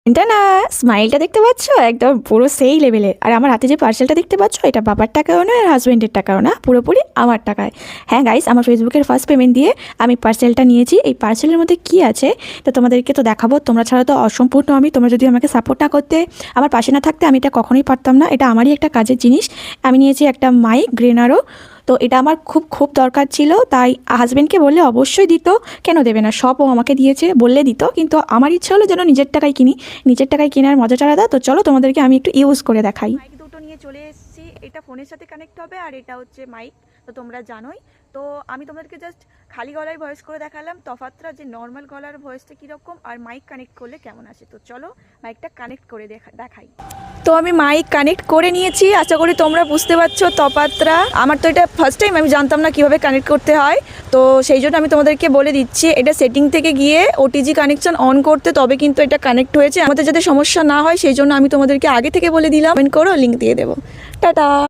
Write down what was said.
এটা না, স্মাইলটা দেখতে পাচ্ছ একদম পুরো সেই লেভেলের। আর আমার হাতে যে পার্সেলটা দেখতে পাচ্ছ, এটা বাবার টাকাও নয় আর হাজব্যান্ডের টাকাও না, পুরোপুরি আমার টাকায়। হ্যাঁ গাইস, আমার ফেসবুকের ফার্স্ট পেমেন্ট দিয়ে আমি পার্সেলটা নিয়েছি। এই পার্সেলের মধ্যে কি আছে তো তোমাদেরকে তো দেখাবো। তোমরা ছাড়া তো অসম্পূর্ণ আমি, তোমরা যদি আমাকে সাপোর্ট না করতে, আমার পাশে না থাকতে, আমি এটা কখনোই পারতাম না। এটা আমারই একটা কাজের জিনিস। আমি নিয়েছি একটা মাইক গ্রেনারো। তো এটা আমার খুব খুব দরকার ছিল, তাই হাজব্যান্ডকে বললে অবশ্যই দিত। কেন দেবে না, সব ও আমাকে দিয়েছে, বললে দিত। কিন্তু আমার ইচ্ছা হলো যেন নিজের টাকায় কিনি, নিজের টাকায় কেনার মজাটা আলাদা। তো চলো তোমাদেরকে আমি একটু ইউজ করে দেখাই। মাইক দুটো নিয়ে চলে এসেছি। এটা ফোনের সাথে কানেক্ট হবে আর এটা হচ্ছে মাইক, তো তোমরা জানোই। তো আমি তোমাদেরকে জাস্ট খালি গলায় ভয়েস করে দেখালাম তফাৎটা, যে নর্মাল গলার ভয়েসটা কীরকম আর মাইক কানেক্ট করলে কেমন আসে। তো চলো মাইকটা কানেক্ট করে দেখাই। তো আমি মাইক কানেক্ট করে নিয়েছি, আশা করি তোমরা বুঝতে পারছো তফাৎটা। আমার তো এটা ফার্স্ট টাইম, আমি জানতাম না কীভাবে কানেক্ট করতে হয়। তো সেই জন্য আমি তোমাদেরকে বলে দিচ্ছি, এটা সেটিং থেকে গিয়ে ওটিজি কানেকশন অন করতে, তবে কিন্তু এটা কানেক্ট হয়েছে। আমাদের যাতে সমস্যা না হয় সেই জন্য আমি তোমাদেরকে আগে থেকে বলে দিলাম। কমেন্ট করো, লিঙ্ক দিয়ে দেবো। টাটা।